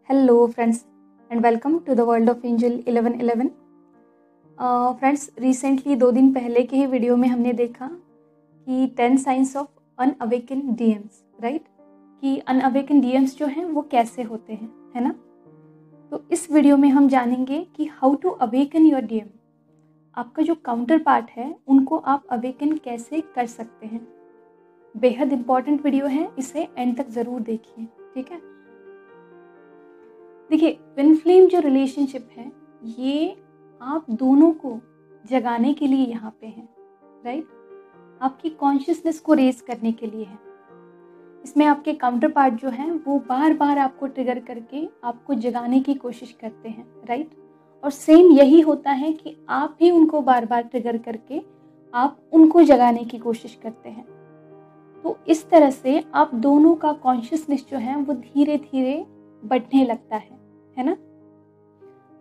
Hello friends and welcome to the world of Angel 1111। Friends recently 2 दिन पहले के ही video में हमने देखा कि 10 साइंस ऑफ अनअवेकन डीएम्स, राइट, कि अनअवेकन डीएम्स जो हैं वो कैसे होते हैं, है ना। तो इस वीडियो में हम जानेंगे कि how to awaken your DM. आपका जो काउंटर पार्ट है उनको आप अवेकन कैसे कर सकते हैं। बेहद इम्पॉर्टेंट वीडियो है, इसे एंड तक ज़रूर देखिए, ठीक है। देखिए, ट्विन फ्लेम जो रिलेशनशिप है ये आप दोनों को जगाने के लिए यहाँ पे है, राइट। आपकी कॉन्शियसनेस को रेज करने के लिए है। इसमें आपके काउंटर पार्ट जो हैं वो बार बार आपको ट्रिगर करके आपको जगाने की कोशिश करते हैं, राइट। और सेम यही होता है कि आप भी उनको बार बार ट्रिगर करके आप उनको जगाने की कोशिश करते हैं। तो इस तरह से आप दोनों का कॉन्शियसनेस जो है वो धीरे धीरे बढ़ने लगता है ना।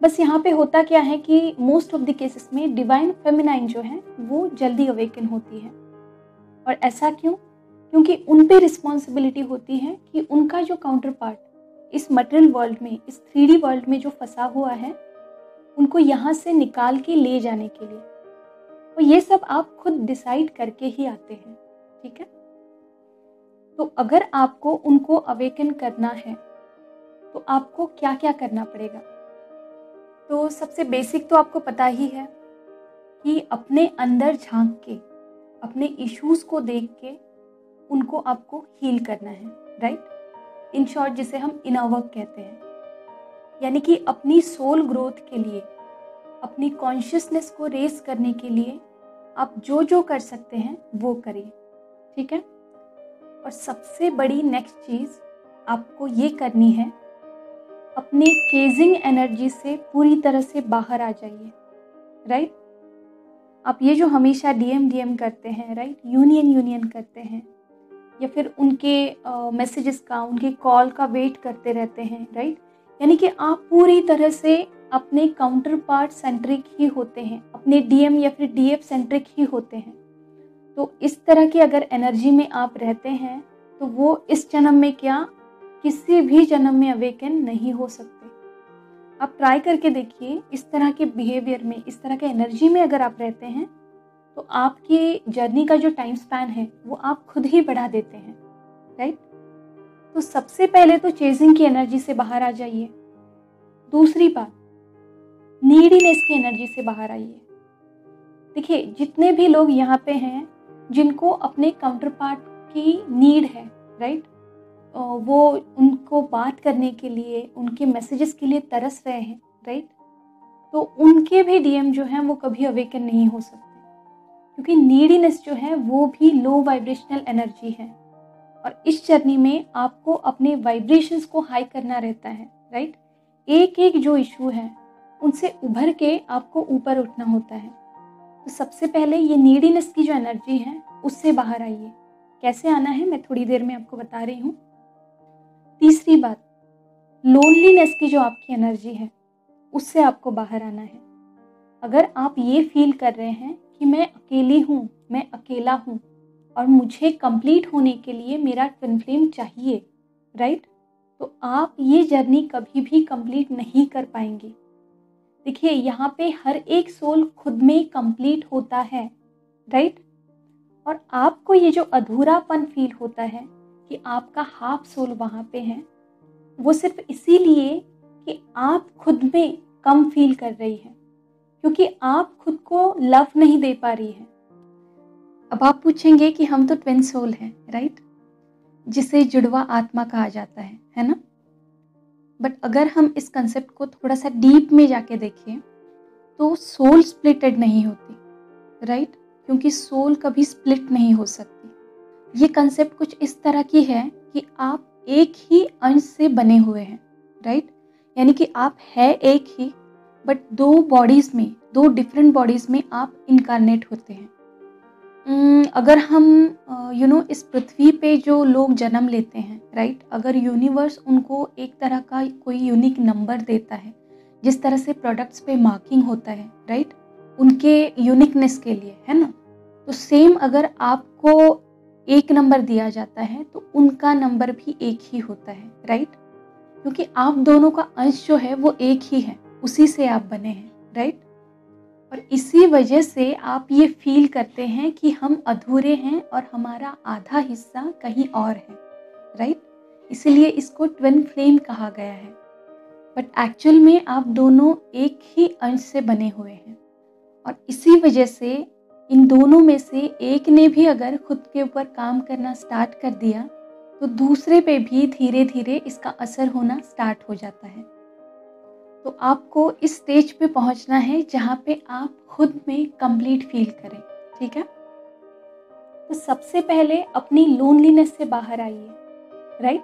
बस यहाँ पे होता क्या है कि मोस्ट ऑफ द केसेस में डिवाइन फेमिनाइन जो है वो जल्दी अवेकन होती है। और ऐसा क्यों? क्योंकि उन पे रिस्पॉन्सिबिलिटी होती है कि उनका जो काउंटर पार्ट इस मटेरियल वर्ल्ड में, इस 3D वर्ल्ड में जो फंसा हुआ है, उनको यहाँ से निकाल के ले जाने के लिए। और ये सब आप खुद डिसाइड करके ही आते हैं, ठीक है। तो अगर आपको उनको अवेकन करना है तो आपको क्या क्या करना पड़ेगा। तो सबसे बेसिक तो आपको पता ही है कि अपने अंदर झांक के, अपने इश्यूज को देख के उनको आपको हील करना है, राइट। इन शॉर्ट जिसे हम इनर वर्क कहते हैं, यानी कि अपनी सोल ग्रोथ के लिए, अपनी कॉन्शियसनेस को रेज करने के लिए आप जो जो कर सकते हैं वो करिए, ठीक है। और सबसे बड़ी नेक्स्ट चीज़ आपको ये करनी है, अपनी चेजिंग एनर्जी से पूरी तरह से बाहर आ जाइए, राइट। आप ये जो हमेशा डीएम करते हैं, राइट, यूनियन करते हैं, या फिर उनके मैसेजेस का, उनके कॉल का वेट करते रहते हैं, राइट, यानी कि आप पूरी तरह से अपने काउंटर पार्ट सेंट्रिक ही होते हैं, अपने डीएम या फिर डीएफ सेंट्रिक ही होते हैं। तो इस तरह की अगर एनर्जी में आप रहते हैं तो वो इस जन्म में क्या, किसी भी जन्म में अवेकन नहीं हो सकते। आप ट्राई करके देखिए, इस तरह के बिहेवियर में, इस तरह के एनर्जी में अगर आप रहते हैं तो आपकी जर्नी का जो टाइम स्पैन है वो आप खुद ही बढ़ा देते हैं, राइट। तो सबसे पहले तो चेजिंग की एनर्जी से बाहर आ जाइए। दूसरी बात, नीडीनेस की एनर्जी से बाहर आइए। देखिए, जितने भी लोग यहाँ पे हैं जिनको अपने काउंटर पार्ट की नीड है, राइट, वो उनको बात करने के लिए, उनके मैसेजेस के लिए तरस रहे हैं, राइट, तो उनके भी डीएम जो हैं वो कभी अवेकन नहीं हो सकते, क्योंकि नीडीनेस जो है वो भी लो वाइब्रेशनल एनर्जी है। और इस जर्नी में आपको अपने वाइब्रेशंस को हाई करना रहता है, राइट। एक एक जो इशू है उनसे उभर के आपको ऊपर उठना होता है। तो सबसे पहले ये नीडीनेस की जो एनर्जी है उससे बाहर आइए। कैसे आना है मैं थोड़ी देर में आपको बता रही हूँ। तीसरी बात, लोनलीनेस की जो आपकी एनर्जी है उससे आपको बाहर आना है। अगर आप ये फील कर रहे हैं कि मैं अकेली हूँ, मैं अकेला हूँ और मुझे कंप्लीट होने के लिए मेरा ट्विन फ्लेम चाहिए, राइट, तो आप ये जर्नी कभी भी कंप्लीट नहीं कर पाएंगे। देखिए, यहाँ पे हर एक सोल खुद में कंप्लीट होता है, राइट। और आपको ये जो अधूरापन फील होता है कि आपका हाफ सोल वहाँ पे है, वो सिर्फ इसीलिए कि आप खुद में कम फील कर रही है, क्योंकि आप खुद को लव नहीं दे पा रही है। अब आप पूछेंगे कि हम तो ट्विन सोल हैं, राइट, जिसे जुड़वा आत्मा कहा जाता है ना। बट अगर हम इस कंसेप्ट को थोड़ा सा डीप में जाके देखें तो सोल स्प्लिटेड नहीं होती, राइट, क्योंकि सोल कभी स्प्लिट नहीं हो सकती। ये कंसेप्ट कुछ इस तरह की है कि आप एक ही अंश से बने हुए हैं, राइट, यानी कि आप है एक ही, बट दो बॉडीज में, दो डिफरेंट बॉडीज में आप इनकारनेट होते हैं। अगर हम इस पृथ्वी पे जो लोग जन्म लेते हैं, राइट, अगर यूनिवर्स उनको एक तरह का कोई यूनिक नंबर देता है, जिस तरह से प्रोडक्ट्स पे मार्किंग होता है, राइट, उनके यूनिकनेस के लिए, है ना, तो सेम अगर आपको एक नंबर दिया जाता है तो उनका नंबर भी एक ही होता है, राइट। क्योंकि आप दोनों का अंश जो है वो एक ही है, उसी से आप बने हैं, राइट। और इसी वजह से आप ये फील करते हैं कि हम अधूरे हैं और हमारा आधा हिस्सा कहीं और है, राइट। इसीलिए इसको ट्विन फ्लेम कहा गया है। बट एक्चुअल में आप दोनों एक ही अंश से बने हुए हैं, और इसी वजह से इन दोनों में से एक ने भी अगर खुद के ऊपर काम करना स्टार्ट कर दिया तो दूसरे पे भी धीरे धीरे इसका असर होना स्टार्ट हो जाता है। तो आपको इस स्टेज पे पहुंचना है जहाँ पे आप खुद में कंप्लीट फील करें, ठीक है। तो सबसे पहले अपनी लोनलीनेस से बाहर आइए, राइट।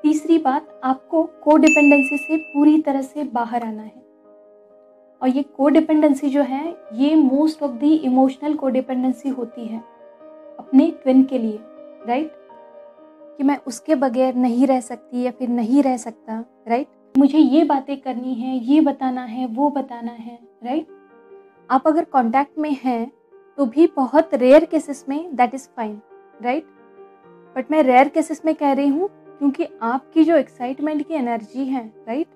तीसरी बात, आपको कोडिपेंडेंसी से पूरी तरह से बाहर आना है। और ये कोडिपेंडेंसी जो है ये most of the emotional codependency होती है अपने ट्विन के लिए, राइट। कि मैं उसके बगैर नहीं रह सकती या फिर नहीं रह सकता, राइट। मुझे ये बातें करनी है, ये बताना है, वो बताना है, राइट। आप अगर कांटेक्ट में हैं तो भी बहुत रेयर केसेस में that is fine, right. But मैं रेयर केसेस में कह रही हूँ क्योंकि आपकी जो एक्साइटमेंट की एनर्जी है, राइट,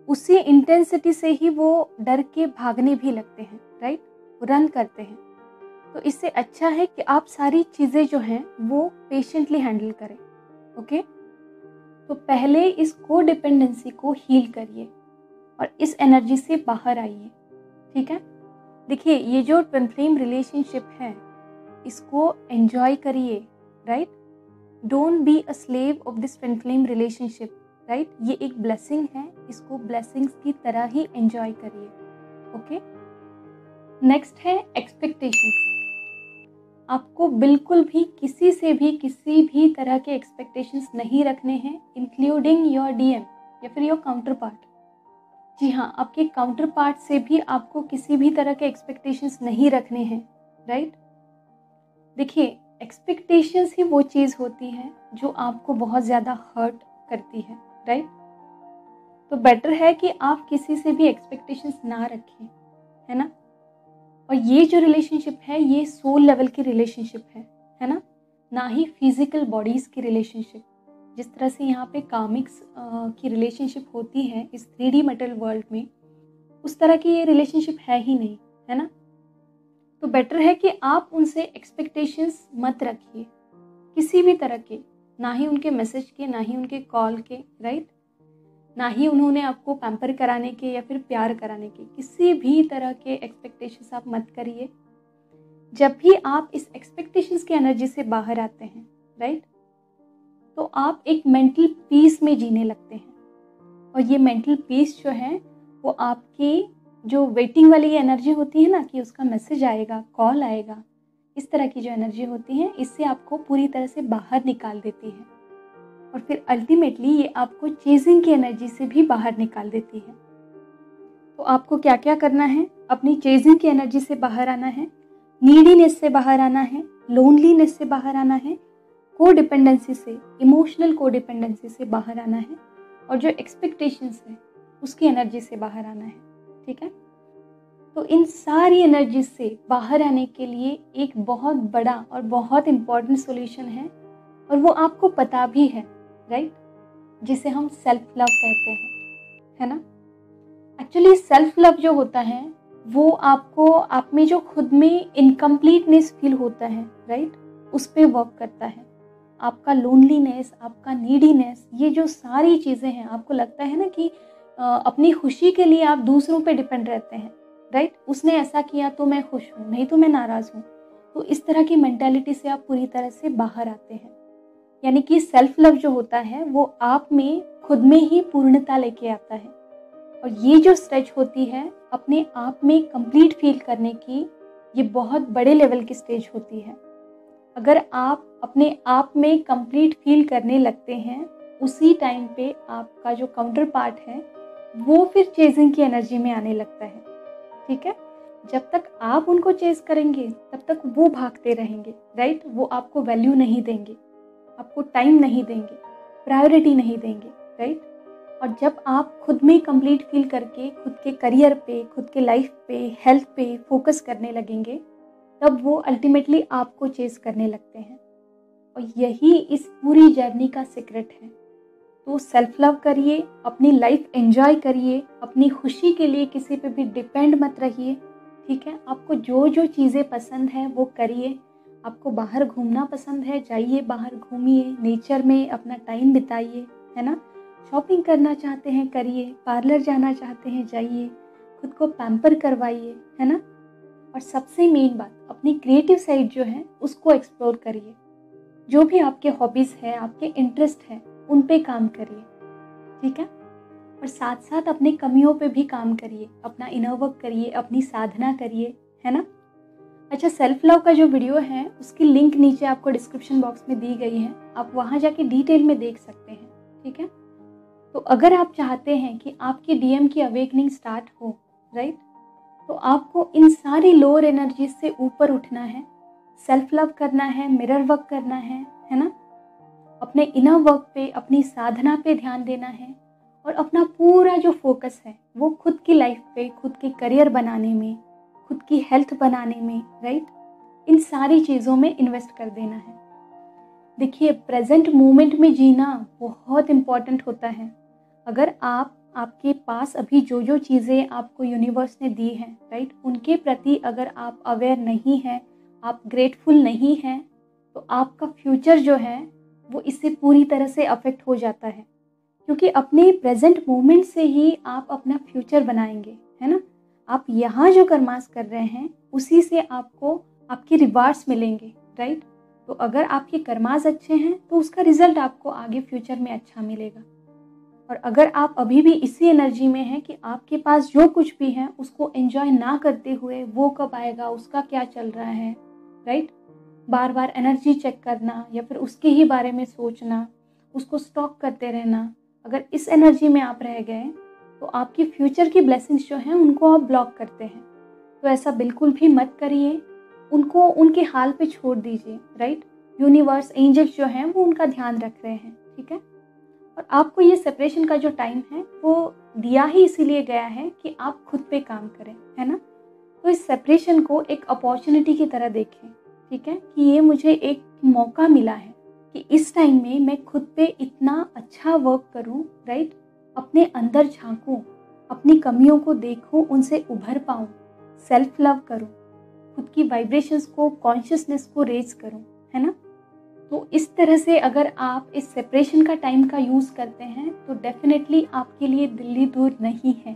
उसी इंटेंसिटी से ही वो डर के भागने भी लगते हैं, राइट, रन करते हैं। तो इससे अच्छा है कि आप सारी चीज़ें जो हैं वो पेशेंटली हैंडल करें, ओके। तो पहले इस कोडिपेंडेंसी को हील करिए और इस एनर्जी से बाहर आइए, ठीक है। देखिए, ये जो ट्विन फ्लेम रिलेशनशिप है इसको एंजॉय करिए, right. Don't be a slave of this twin flame relationship, right. ये एक ब्लेसिंग है, इसको ब्लेसिंग्स की तरह ही एंजॉय करिए, ओके। नेक्स्ट है एक्सपेक्टेशंस। आपको बिल्कुल भी किसी से भी किसी भी तरह के एक्सपेक्टेशंस नहीं रखने हैं, इंक्लूडिंग योर डीएम या फिर योर काउंटर पार्ट। जी हाँ, आपके काउंटर पार्ट से भी आपको किसी भी तरह के एक्सपेक्टेशंस नहीं रखने हैं, राइट। देखिए, एक्सपेक्टेशंस ही वो चीज़ होती है जो आपको बहुत ज़्यादा हर्ट करती है, राइट। तो बेटर है कि आप किसी से भी एक्सपेक्टेशंस ना रखें, है ना। और ये जो रिलेशनशिप है ये सोल लेवल की रिलेशनशिप है ना, ना ही फिजिकल बॉडीज़ की रिलेशनशिप। जिस तरह से यहाँ पे कामिक्स की रिलेशनशिप होती है इस 3D मेटल वर्ल्ड में, उस तरह की ये रिलेशनशिप है ही नहीं, है ना। तो बेटर है कि आप उनसे एक्सपेक्टेशंस मत रखिए किसी भी तरह के, ना ही उनके मैसेज के, ना ही उनके कॉल के, राइट। ना ही उन्होंने आपको पैम्पर कराने के या फिर प्यार कराने के, किसी भी तरह के एक्सपेक्टेशंस आप मत करिए। जब भी आप इस एक्सपेक्टेशंस की एनर्जी से बाहर आते हैं, राइट, तो आप एक मेंटल पीस में जीने लगते हैं। और ये मेंटल पीस जो है वो आपकी जो वेटिंग वाली एनर्जी होती है ना कि उसका मैसेज आएगा, कॉल आएगा, इस तरह की जो एनर्जी होती है इससे आपको पूरी तरह से बाहर निकाल देती है। और फिर अल्टीमेटली ये आपको चेजिंग की एनर्जी से भी बाहर निकाल देती है। तो आपको क्या क्या करना है, अपनी चेजिंग की एनर्जी से बाहर आना है, नीडीनेस से बाहर आना है, लोनलीनेस से बाहर आना है, कोडिपेंडेंसी से, इमोशनल कोडिपेंडेंसी से बाहर आना है, और जो एक्सपेक्टेशंस है उसकी एनर्जी से बाहर आना है, ठीक है। तो इन सारी एनर्जी से बाहर आने के लिए एक बहुत बड़ा और बहुत इम्पॉर्टेंट सॉल्यूशन है, और वो आपको पता भी है, राइट, जिसे हम सेल्फ लव कहते हैं, है ना। एक्चुअली सेल्फ लव जो होता है वो आपको आप में जो खुद में इनकम्प्लीटनेस फील होता है, राइट, उस पे वर्क करता है। आपका लोनलीनेस, आपका नीडीनेस, ये जो सारी चीज़ें हैं, आपको लगता है ना कि अपनी खुशी के लिए आप दूसरों पे डिपेंड रहते हैं, राइट। उसने ऐसा किया तो मैं खुश हूँ, नहीं तो मैं नाराज़ हूँ। तो इस तरह की मेंटालिटी से आप पूरी तरह से बाहर आते हैं। यानी कि सेल्फ लव जो होता है वो आप में खुद में ही पूर्णता लेके आता है। और ये जो स्टेज होती है अपने आप में कंप्लीट फील करने की, ये बहुत बड़े लेवल की स्टेज होती है। अगर आप अपने आप में कंप्लीट फील करने लगते हैं, उसी टाइम पे आपका जो काउंटर पार्ट है वो फिर चेजिंग की एनर्जी में आने लगता है, ठीक है। जब तक आप उनको चेज करेंगे तब तक वो भागते रहेंगे, राइट। वो आपको वैल्यू नहीं देंगे, आपको टाइम नहीं देंगे, प्रायोरिटी नहीं देंगे, राइट। और जब आप खुद में कंप्लीट फील करके खुद के करियर पे, खुद के लाइफ पे, हेल्थ पे फोकस करने लगेंगे, तब वो अल्टीमेटली आपको चेस करने लगते हैं। और यही इस पूरी जर्नी का सीक्रेट है। तो सेल्फ लव करिए, अपनी लाइफ एंजॉय करिए, अपनी खुशी के लिए किसी पे भी डिपेंड मत रहिए, ठीक है। आपको जो जो चीज़ें पसंद है वो करिए। आपको बाहर घूमना पसंद है, जाइए बाहर घूमिए, नेचर में अपना टाइम बिताइए, है ना। शॉपिंग करना चाहते हैं करिए, पार्लर जाना चाहते हैं जाइए, खुद को पैम्पर करवाइए, है ना। और सबसे मेन बात, अपनी क्रिएटिव साइड जो है उसको एक्सप्लोर करिए। जो भी आपके हॉबीज़ है, आपके इंटरेस्ट है, उन पे काम करिए, ठीक है। और साथ साथ अपने कमियों पे भी काम करिए, अपना इनर वर्क करिए, अपनी साधना करिए, है ना। अच्छा, सेल्फ लव का जो वीडियो है उसकी लिंक नीचे आपको डिस्क्रिप्शन बॉक्स में दी गई है, आप वहाँ जाके डिटेल में देख सकते हैं, ठीक है। तो अगर आप चाहते हैं कि आपकी डीएम की अवेकनिंग स्टार्ट हो, राइट, तो आपको इन सारी लोअर एनर्जीज से ऊपर उठना है, सेल्फ लव करना है, मिरर वर्क करना है ना। अपने इनर वर्क पे, अपनी साधना पे ध्यान देना है और अपना पूरा जो फोकस है वो खुद की लाइफ पे, खुद के करियर बनाने में, खुद की हेल्थ बनाने में, राइट, इन सारी चीज़ों में इन्वेस्ट कर देना है। देखिए, प्रेजेंट मोमेंट में जीना बहुत इम्पॉर्टेंट होता है। अगर आपके पास अभी जो जो चीज़ें आपको यूनिवर्स ने दी हैं, राइट, उनके प्रति अगर आप अवेयर नहीं हैं, आप ग्रेटफुल नहीं हैं, तो आपका फ्यूचर जो है वो इससे पूरी तरह से अफेक्ट हो जाता है। क्योंकि अपने प्रेजेंट मोमेंट से ही आप अपना फ्यूचर बनाएंगे, है ना। आप यहाँ जो कर्मास कर रहे हैं उसी से आपको आपके रिवार्ड्स मिलेंगे, राइट। तो अगर आपके कर्मास अच्छे हैं तो उसका रिजल्ट आपको आगे फ्यूचर में अच्छा मिलेगा। और अगर आप अभी भी इसी एनर्जी में हैं कि आपके पास जो कुछ भी है उसको एंजॉय ना करते हुए वो कब आएगा, उसका क्या चल रहा है, राइट, बार बार एनर्जी चेक करना या फिर उसके ही बारे में सोचना, उसको स्टॉक करते रहना, अगर इस एनर्जी में आप रह गए तो आपकी फ्यूचर की ब्लेसिंग्स जो हैं उनको आप ब्लॉक करते हैं। तो ऐसा बिल्कुल भी मत करिए, उनको उनके हाल पे छोड़ दीजिए, राइट। यूनिवर्स, एंजल्स जो हैं वो उनका ध्यान रख रहे हैं, ठीक है। और आपको ये सेपरेशन का जो टाइम है वो दिया ही इसीलिए गया है कि आप खुद पे काम करें, है ना। तो इस सेपरेशन को एक अपॉर्चुनिटी की तरह देखें, ठीक है, कि ये मुझे एक मौका मिला है कि इस टाइम में मैं खुद पे इतना अच्छा वर्क करूं, राइट, अपने अंदर झांकूं, अपनी कमियों को देखूं, उनसे उभर पाऊं, सेल्फ लव करूं, खुद की वाइब्रेशंस को, कॉन्शियसनेस को रेज करूं, है ना। तो इस तरह से अगर आप इस सेपरेशन का टाइम का यूज़ करते हैं तो डेफिनेटली आपके लिए दिल्ली दूर नहीं है।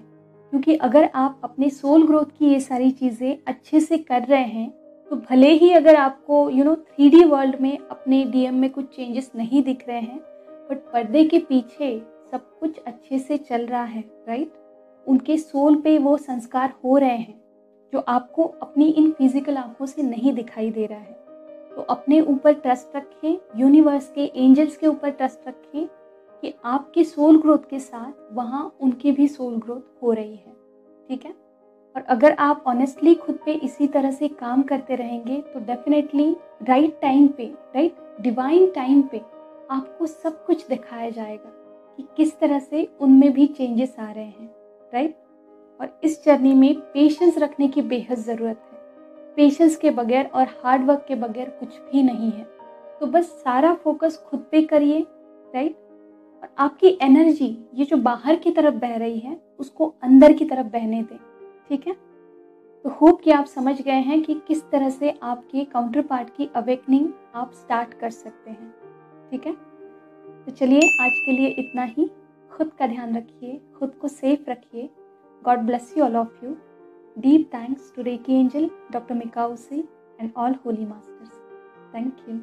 क्योंकि अगर आप अपने सोल ग्रोथ की ये सारी चीज़ें अच्छे से कर रहे हैं तो भले ही अगर आपको 3D वर्ल्ड में अपने डीएम में कुछ चेंजेस नहीं दिख रहे हैं, बट पर्दे के पीछे सब कुछ अच्छे से चल रहा है, राइट। उनके सोल पे वो संस्कार हो रहे हैं जो आपको अपनी इन फिजिकल आंखों से नहीं दिखाई दे रहा है। तो अपने ऊपर ट्रस्ट रखें, यूनिवर्स के एंजल्स के ऊपर ट्रस्ट रखें कि आपके सोल ग्रोथ के साथ वहाँ उनकी भी सोल ग्रोथ हो रही है, ठीक है। और अगर आप ऑनेस्टली खुद पे इसी तरह से काम करते रहेंगे तो डेफिनेटली राइट टाइम पे, राइट, डिवाइन टाइम पे आपको सब कुछ दिखाया जाएगा कि किस तरह से उनमें भी चेंजेस आ रहे हैं, राइट। और इस जर्नी में पेशेंस रखने की बेहद ज़रूरत है। पेशेंस के बगैर और हार्ड वर्क के बगैर कुछ भी नहीं है। तो बस सारा फोकस खुद पे करिए, राइट। और आपकी एनर्जी ये जो बाहर की तरफ बह रही है उसको अंदर की तरफ बहने दें, ठीक है। तो होप कि आप समझ गए हैं कि किस तरह से आपके काउंटर पार्ट की अवेकनिंग आप स्टार्ट कर सकते हैं, ठीक है। तो चलिए आज के लिए इतना ही। खुद का ध्यान रखिए, खुद को सेफ रखिए। God bless you all of you. Deep thanks to Reiki Angel, Dr. Mikausi, and all Holy Masters. Thank you.